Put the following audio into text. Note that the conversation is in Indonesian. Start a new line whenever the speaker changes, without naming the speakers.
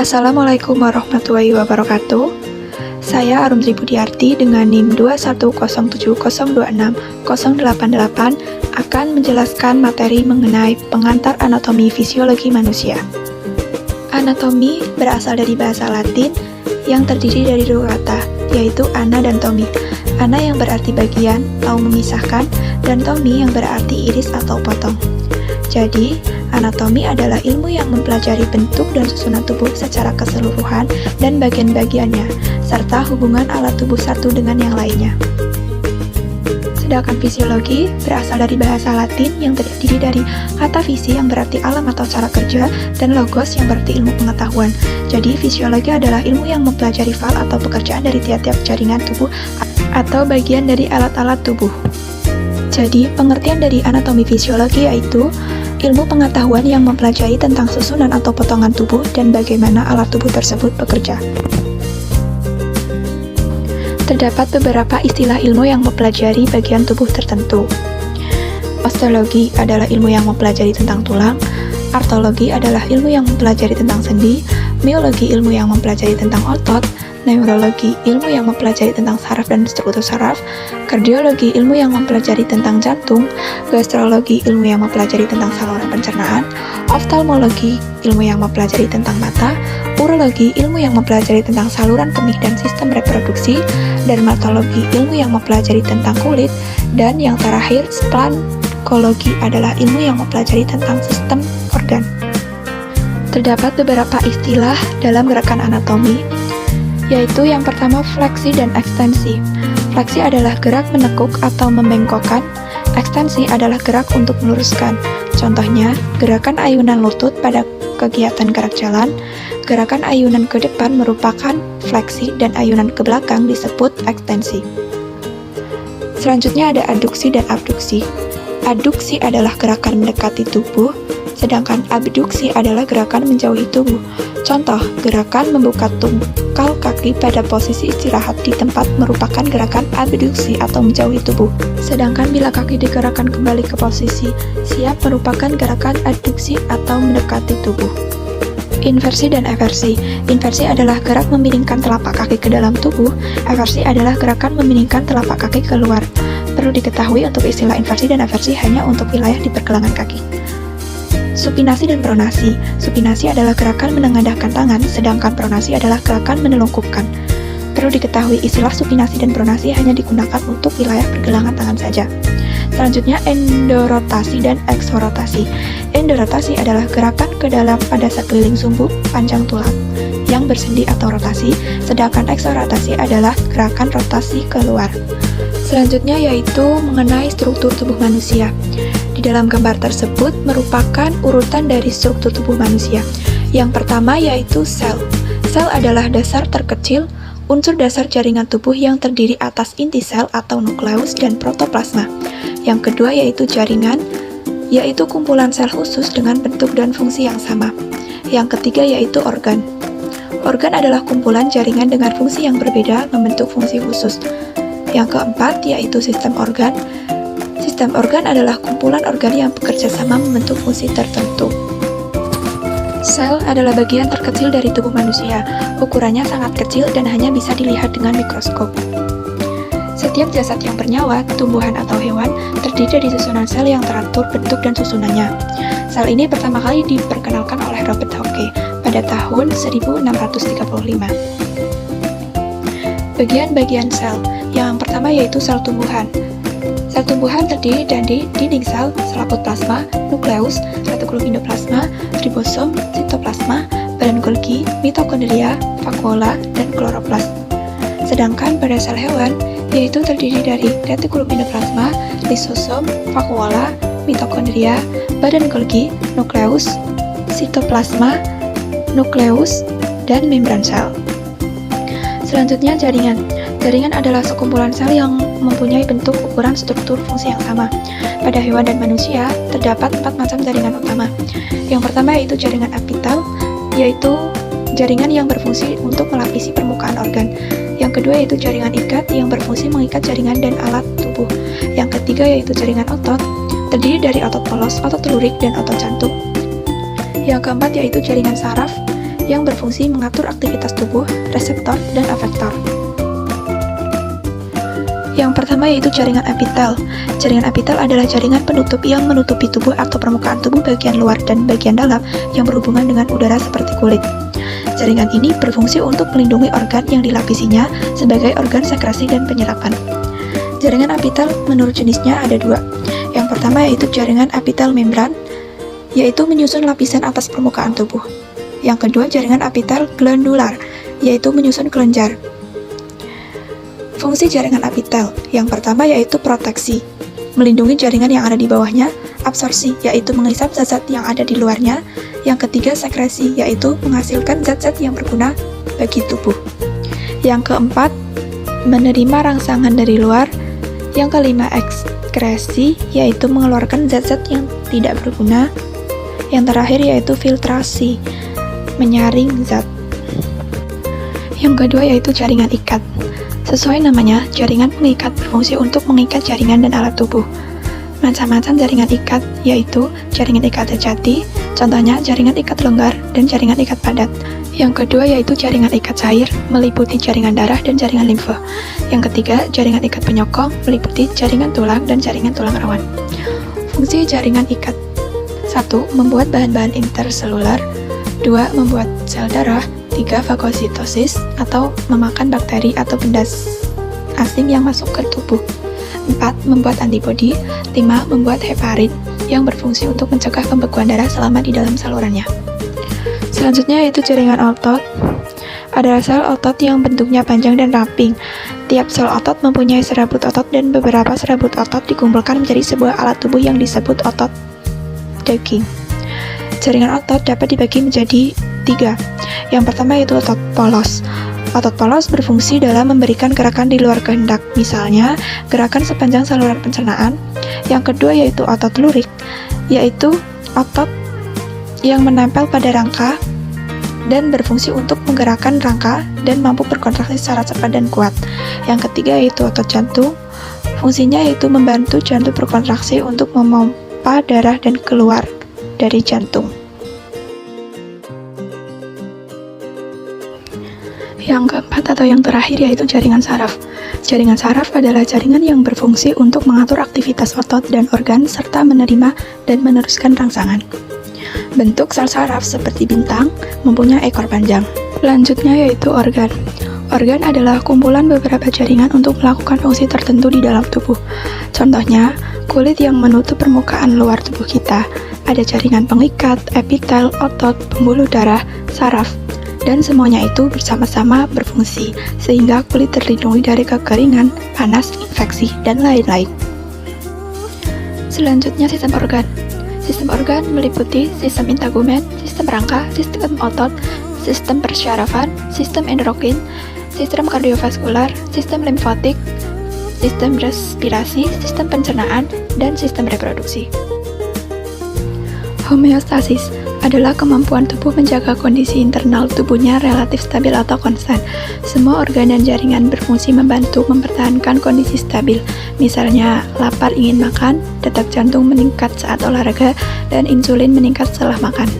Assalamualaikum warahmatullahi wabarakatuh. Saya Arumtri Budiarti dengan NIM 21070260088 akan menjelaskan materi mengenai pengantar anatomi fisiologi manusia. Anatomi berasal dari bahasa Latin yang terdiri dari dua kata, yaitu ana dan tomi. Ana yang berarti bagian atau memisahkan, dan tomi yang berarti iris atau potong. Jadi, anatomi adalah ilmu yang mempelajari bentuk dan susunan tubuh secara keseluruhan dan bagian-bagiannya, serta hubungan alat tubuh satu dengan yang lainnya. Sedangkan fisiologi berasal dari bahasa Latin yang terdiri dari kata visi yang berarti alam atau cara kerja, dan logos yang berarti ilmu pengetahuan. Jadi, fisiologi adalah ilmu yang mempelajari fal atau pekerjaan dari tiap-tiap jaringan tubuh atau bagian dari alat-alat tubuh. Jadi, pengertian dari anatomi fisiologi yaitu ilmu pengetahuan yang mempelajari tentang susunan atau potongan tubuh dan bagaimana alat tubuh tersebut bekerja. Terdapat beberapa istilah ilmu yang mempelajari bagian tubuh tertentu. Osteologi adalah ilmu yang mempelajari tentang tulang, artologi adalah ilmu yang mempelajari tentang sendi, miologi ilmu yang mempelajari tentang otot, neurologi ilmu yang mempelajari tentang saraf dan struktur saraf, kardiologi ilmu yang mempelajari tentang jantung, gastrologi ilmu yang mempelajari tentang saluran pencernaan, oftalmologi ilmu yang mempelajari tentang mata, urologi ilmu yang mempelajari tentang saluran kemih dan sistem reproduksi, dermatologi ilmu yang mempelajari tentang kulit, dan yang terakhir spankologi adalah ilmu yang mempelajari tentang sistem organ. Terdapat beberapa istilah dalam gerakan anatomi, yaitu yang pertama fleksi dan ekstensi. Fleksi adalah gerak menekuk atau membengkokkan, ekstensi adalah gerak untuk meluruskan. Contohnya, gerakan ayunan lutut pada kegiatan gerak jalan, gerakan ayunan ke depan merupakan fleksi dan ayunan ke belakang disebut ekstensi. Selanjutnya ada aduksi dan abduksi. Aduksi adalah gerakan mendekati tubuh, sedangkan abduksi adalah gerakan menjauhi tubuh. Contoh, gerakan membuka tungkal kaki pada posisi istirahat di tempat merupakan gerakan abduksi atau menjauhi tubuh. Sedangkan bila kaki digerakkan kembali ke posisi siap merupakan gerakan adduksi atau mendekati tubuh. Inversi dan eversi. Inversi adalah gerak memalingkan telapak kaki ke dalam tubuh, eversi adalah gerakan memalingkan telapak kaki keluar. Perlu diketahui untuk istilah inversi dan eversi hanya untuk wilayah di pergelangan kaki. Supinasi dan pronasi. Supinasi adalah gerakan menengadahkan tangan, sedangkan pronasi adalah gerakan menelungkupkan. Perlu diketahui istilah supinasi dan pronasi hanya digunakan untuk wilayah pergelangan tangan saja. Selanjutnya endorotasi dan eksorotasi. Endorotasi adalah gerakan ke dalam pada sekeliling sumbu panjang tulang yang bersendi atau rotasi, sedangkan eksorotasi adalah gerakan rotasi keluar. Selanjutnya yaitu mengenai struktur tubuh manusia. Di dalam gambar tersebut merupakan urutan dari struktur tubuh manusia. Yang pertama yaitu sel. Sel adalah dasar terkecil, unsur dasar jaringan tubuh yang terdiri atas inti sel atau nukleus dan protoplasma. Yang kedua yaitu jaringan, yaitu kumpulan sel khusus dengan bentuk dan fungsi yang sama. Yang ketiga yaitu organ. Organ adalah kumpulan jaringan dengan fungsi yang berbeda membentuk fungsi khusus. Yang keempat yaitu sistem organ. Sistem organ adalah kumpulan organ yang bekerja sama membentuk fungsi tertentu. Sel adalah bagian terkecil dari tubuh manusia. Ukurannya sangat kecil dan hanya bisa dilihat dengan mikroskop. Setiap jasad yang bernyawa, tumbuhan atau hewan, terdiri dari susunan sel yang teratur bentuk dan susunannya. Sel ini pertama kali diperkenalkan oleh Robert Hooke pada tahun 1635. Bagian-bagian sel. Yang pertama yaitu sel tumbuhan. Sel tumbuhan terdiri dari dinding sel, selaput plasma, nukleus, retikulum endoplasma, ribosom, sitoplasma, badan Golgi, mitokondria, vakuola, dan kloroplas. Sedangkan pada sel hewan, yaitu terdiri dari retikulum endoplasma, lisosom, vakuola, mitokondria, badan Golgi, nukleus, sitoplasma, nukleus, dan membran sel. Selanjutnya jaringan. Jaringan adalah sekumpulan sel yang mempunyai bentuk, ukuran, struktur, fungsi yang sama. Pada hewan dan manusia, terdapat 4 macam jaringan utama. Yang pertama yaitu jaringan apital, yaitu jaringan yang berfungsi untuk melapisi permukaan organ. Yang kedua yaitu jaringan ikat, yang berfungsi mengikat jaringan dan alat tubuh. Yang ketiga yaitu jaringan otot, terdiri dari otot polos, otot lurik, dan otot jantung. Yang keempat yaitu jaringan saraf, yang berfungsi mengatur aktivitas tubuh, reseptor, dan efektor. Yang pertama yaitu jaringan epitel. Jaringan epitel adalah jaringan penutup yang menutupi tubuh atau permukaan tubuh bagian luar dan bagian dalam yang berhubungan dengan udara seperti kulit. Jaringan ini berfungsi untuk melindungi organ yang dilapisinya sebagai organ sekresi dan penyerapan. Jaringan epitel menurut jenisnya ada dua. Yang pertama yaitu jaringan epitel membran, yaitu menyusun lapisan atas permukaan tubuh. Yang kedua jaringan epitel glandular, yaitu menyusun kelenjar. Fungsi jaringan epitel yang pertama yaitu proteksi, melindungi jaringan yang ada di bawahnya. Absorpsi, yaitu menghisap zat-zat yang ada di luarnya. Yang ketiga sekresi, yaitu menghasilkan zat-zat yang berguna bagi tubuh. Yang keempat, menerima rangsangan dari luar. Yang kelima, ekskresi, yaitu mengeluarkan zat-zat yang tidak berguna. Yang terakhir yaitu filtrasi, menyaring zat. Yang kedua yaitu jaringan ikat. Sesuai namanya, jaringan pengikat berfungsi untuk mengikat jaringan dan alat tubuh. Macam-macam jaringan ikat yaitu jaringan ikat sejati, contohnya jaringan ikat longgar dan jaringan ikat padat. Yang kedua yaitu jaringan ikat cair, meliputi jaringan darah dan jaringan limfe. Yang ketiga, jaringan ikat penyokong, meliputi jaringan tulang dan jaringan tulang rawan. Fungsi jaringan ikat: 1. Membuat bahan-bahan interselular. 2. Membuat sel darah. 3. Fagositosis atau memakan bakteri atau benda asing yang masuk ke tubuh. 4. Membuat antibodi. 5. Membuat heparin yang berfungsi untuk mencegah pembekuan darah selama di dalam salurannya. Selanjutnya yaitu jaringan otot. Adalah sel otot yang bentuknya panjang dan ramping. Tiap sel otot mempunyai serabut otot dan beberapa serabut otot dikumpulkan menjadi sebuah alat tubuh yang disebut otot daging. Jaringan otot dapat dibagi menjadi 3. Yang pertama yaitu otot polos. Otot polos berfungsi dalam memberikan gerakan di luar kehendak, misalnya gerakan sepanjang saluran pencernaan. Yang kedua yaitu otot lurik, yaitu otot yang menempel pada rangka dan berfungsi untuk menggerakkan rangka dan mampu berkontraksi secara cepat dan kuat. Yang ketiga yaitu otot jantung. Fungsinya yaitu membantu jantung berkontraksi untuk memompa darah dan keluar dari jantung. Yang keempat atau yang terakhir yaitu jaringan saraf. Jaringan saraf adalah jaringan yang berfungsi untuk mengatur aktivitas otot dan organ serta menerima dan meneruskan rangsangan. Bentuk sel saraf seperti bintang, mempunyai ekor panjang. Selanjutnya yaitu organ. Organ adalah kumpulan beberapa jaringan untuk melakukan fungsi tertentu di dalam tubuh. Contohnya, kulit yang menutup permukaan luar tubuh kita. Ada jaringan pengikat, epitel, otot, pembuluh darah, saraf, dan semuanya itu bersama-sama berfungsi, sehingga kulit terlindungi dari kekeringan, panas, infeksi, dan lain-lain. Selanjutnya sistem organ. Sistem organ meliputi sistem integumen, sistem rangka, sistem otot, sistem persyarafan, sistem endokrin, sistem kardiovaskular, sistem limfotik, sistem respirasi, sistem pencernaan, dan sistem reproduksi. Homeostasis adalah kemampuan tubuh menjaga kondisi internal tubuhnya relatif stabil atau konstan. Semua organ dan jaringan berfungsi membantu mempertahankan kondisi stabil. Misalnya, lapar ingin makan, detak jantung meningkat saat olahraga, dan insulin meningkat setelah makan.